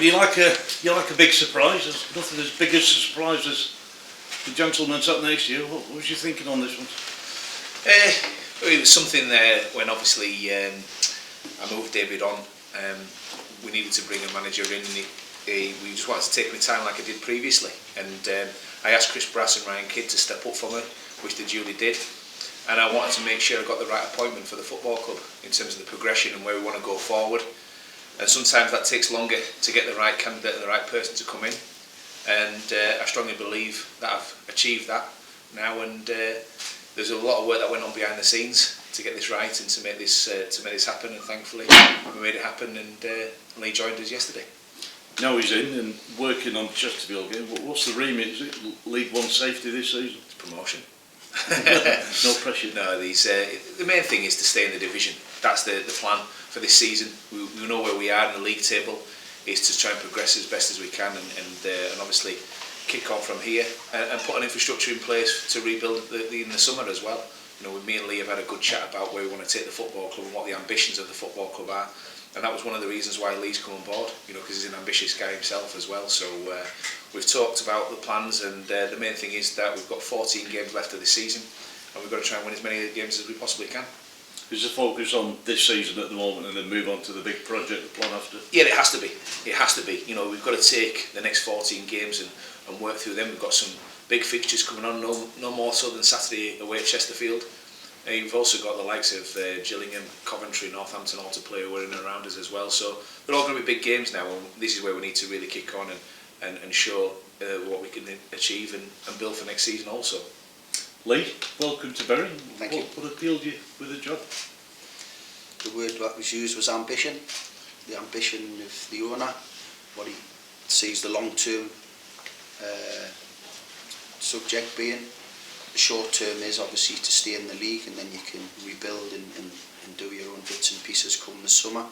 Chairman, you like a big surprise. There's nothing as big as a surprise as the gentleman's up next to you. What was you thinking on this one? It was something there when obviously I moved David on. We needed to bring a manager in. We just wanted to take my time like I did previously, and I asked Chris Brass and Ryan Kidd to step up for me, which they duly did. And I wanted to make sure I got the right appointment for the football club in terms of the progression and where we want to go forward. And sometimes that takes longer to get the right candidate and the right person to come in. And I strongly believe that I've achieved that now. And there's a lot of work that went on behind the scenes to get this right and to make this happen. And thankfully, we made it happen. And Lee joined us yesterday. Now he's in and working on Chesterfield game. What's the remit? Is it League One safety this season? It's promotion. No pressure. No, the main thing is to stay in the division. That's the plan for this season. We know where we are in the league table. Is to try and progress as best as we can, and obviously kick on from here and put an infrastructure in place to rebuild in the summer as well. You know, me and Lee have had a good chat about where we want to take the football club and what the ambitions of the football club are. And that was one of the reasons why Lee's come on board, you know, because he's an ambitious guy himself as well. So we've talked about the plans, and the main thing is that we've got 14 games left of this season, and we've got to try and win as many games as we possibly can. Is the focus on this season at the moment and then move on to the big project, the plan after? Yeah, it has to be. It has to be. You know, we've got to take the next 14 games and work through them. We've got some big fixtures coming on, no more so than Saturday away at Chesterfield. You've also got the likes of Gillingham, Coventry, Northampton all to play who are in and around us as well. So they're all going to be big games now, and this is where we need to really kick on and show what we can achieve and build for next season also. Lee, welcome to Bury. Thank you. What appealed you with the job? The word that was used was ambition. The ambition of the owner, what he sees the long-term subject being. The short term is obviously to stay in the league, and then you can rebuild and do your own bits and pieces come the summer.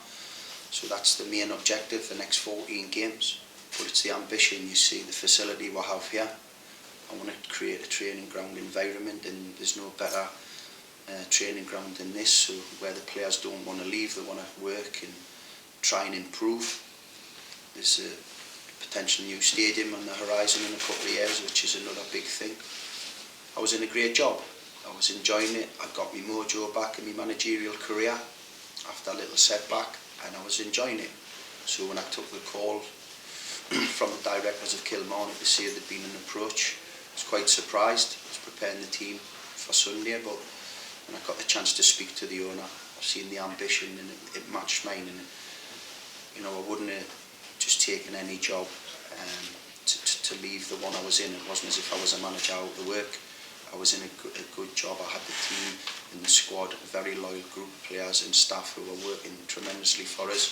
So that's the main objective, the next 14 games. But it's the ambition. You see the facility we have here. I want to create a training ground environment, and there's no better training ground than this. So where the players don't want to leave, they want to work and try and improve. There's a potential new stadium on the horizon in a couple of years, which is another big thing. I was in a great job. I was enjoying it. I got my mojo back in my managerial career after a little setback, and I was enjoying it. So when I took the call from the directors of Kilmarnock to say there'd been an approach, I was quite surprised. I was preparing the team for Sunday, but when I got the chance to speak to the owner, I've seen the ambition, and it matched mine. And you know, I wouldn't have just taken any job to leave the one I was in. It wasn't as if I was a manager out of work. I was in a good job. I had the team and the squad, a very loyal group of players and staff who were working tremendously for us.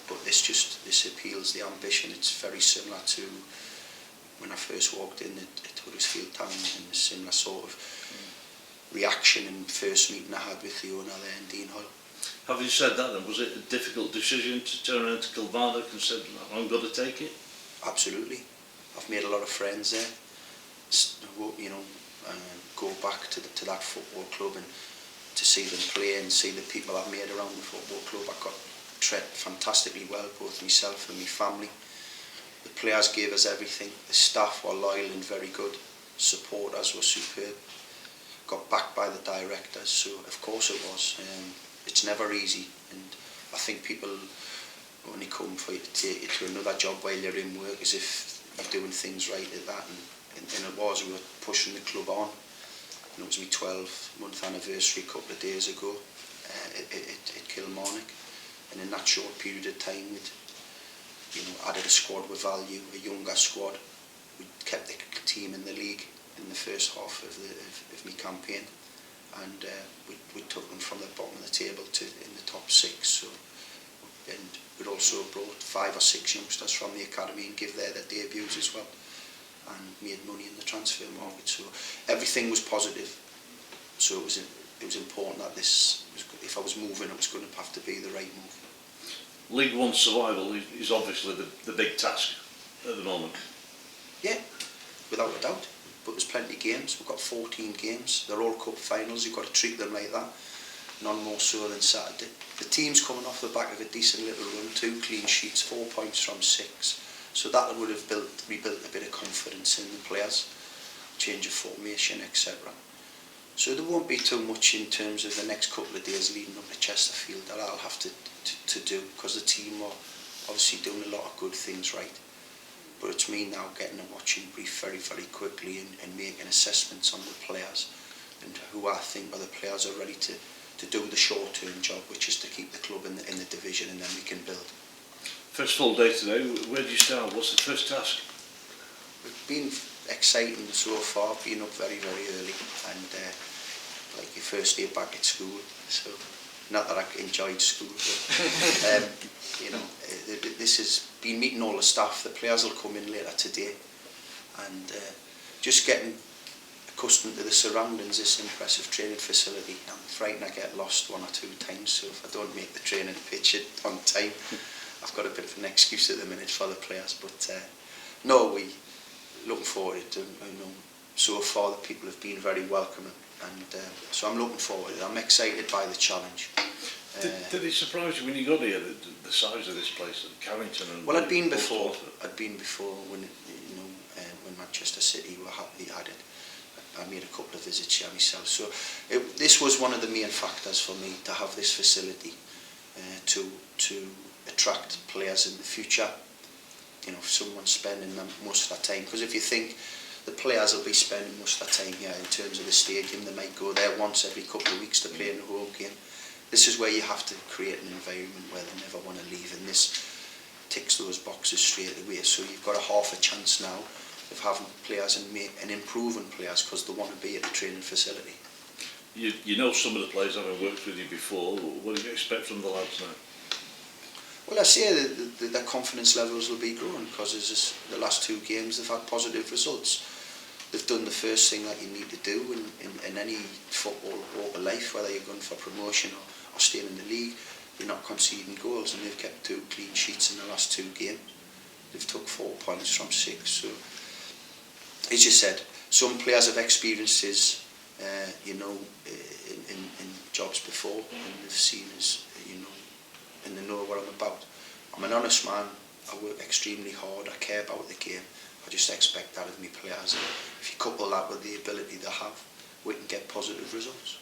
But this appeals the ambition. It's very similar to when I first walked in at Huddersfield Town, and a similar sort of reaction in the first meeting I had with the owner there in Dean Hoyle. Having said that then, was it a difficult decision to turn around to Kilmarnock and said, I'm going to take it? Absolutely. I've made a lot of friends there. You know, go back to that football club and to see them play and see the people I've made around the football club. I got treated fantastically well, both myself and my family. The players gave us everything. The staff were loyal and very good. Supporters were superb. Got backed by the directors, so of course it was. It's never easy, and I think people only come for you to take you to another job while you're in work as if you're doing things right at that. And it was, we were pushing the club on. And it was my 12-month anniversary a couple of days ago at Kilmarnock. And in that short period of time, we'd added a squad with value, a younger squad. We kept the team in the league in the first half of my campaign. And we took them from the bottom of the table to in the top 6. So, and we'd also brought 5 or 6 youngsters from the academy and give their debuts as well, and made money in the transfer market. So everything was positive. So it was important that if I was moving, it was going to have to be the right move. League One survival is obviously the big task at the moment. Yeah, without a doubt. But there's plenty of games. We've got 14 games. They're all cup finals. You've got to treat them like that. none more so than Saturday. The team's coming off the back of a decent little run, 2 clean sheets, 4 points from 6. So that would have rebuilt a bit of confidence in the players, change of formation, etc. So there won't be too much in terms of the next couple of days leading up to Chesterfield that I'll have to do, because the team are obviously doing a lot of good things right. But it's me now getting a watching brief very, very quickly and making assessments on the players and who I think are the players are ready to do the short-term job, which is to keep the club in the division, and then we can build. First full day today, where do you start? What's the first task? It's been exciting so far, being up very, very early, and like your first day back at school. So, not that I enjoyed school, but you know, this has been meeting all the staff. The players will come in later today, and just getting accustomed to the surroundings, this impressive training facility. I'm frightened I get lost 1 or 2 times, so if I don't make the training pitch on time, I've got a bit of an excuse at the minute for the players. But no, we looking forward to it. You know, so far the people have been very welcoming, and so I'm looking forward to it. I'm excited by the challenge. Did it surprise you when you got here, the size of this place, Carrington? And well, I'd been before when when Manchester City were happy had it. I made a couple of visits here myself. So this was one of the main factors for me, to have this facility to attract players in the future. You know, if someone's spending most of their time, because if you think the players will be spending most of their time here in terms of the stadium, they might go there once every couple of weeks to play in a home game. This is where you have to create an environment where they never want to leave, and this ticks those boxes straight away. So you've got a half a chance now of having players and improving players, because they want to be at the training facility. You know some of the players having worked with you before. What do you expect from the lads now? Well, I say that their confidence levels will be growing, because the last 2 games they've had positive results. They've done the first thing that you need to do in any football walk of life, whether you're going for promotion or staying in the league. You're not conceding goals, and they've kept 2 clean sheets in the last 2 games. They've took 4 points from 6. So, as you said, some players have experienced this, in jobs before, and they've seen us, and they know what I'm about. I'm an honest man. I work extremely hard. I care about the game. I just expect that of my players. And if you couple that with the ability they have, we can get positive results.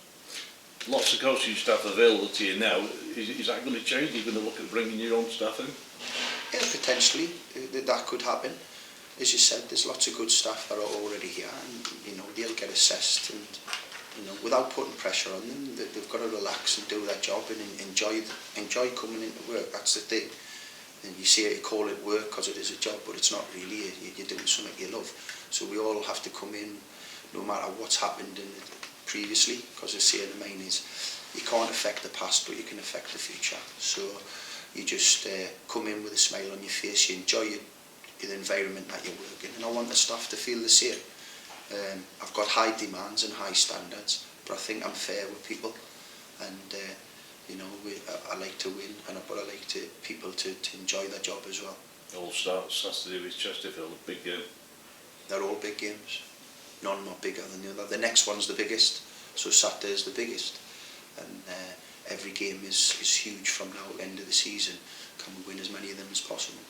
Lots of coaching staff available to you now. Is that going to change? Are you going to look at bringing your own staff in? Yeah, potentially. That could happen. As you said, there's lots of good staff that are already here, and they'll get assessed, and without putting pressure on them, they've got to relax and do their job and enjoy coming into work. That's the thing. And you call it work because it is a job, but it's not really. You're doing something you love. So we all have to come in, no matter what's happened previously, because the saying of mine is, you can't affect the past, but you can affect the future. So you just come in with a smile on your face. You enjoy the environment that you're working, and I want the staff to feel the same. I've got high demands and high standards, but I think I'm fair with people, and I like to win, but I like people to enjoy their job as well. It all starts Saturday with Chesterfield, a big game. They're all big games. None more bigger than the other. The next one's the biggest, so Saturday's the biggest, and every game is huge from now to the end of the season. Can we win as many of them as possible?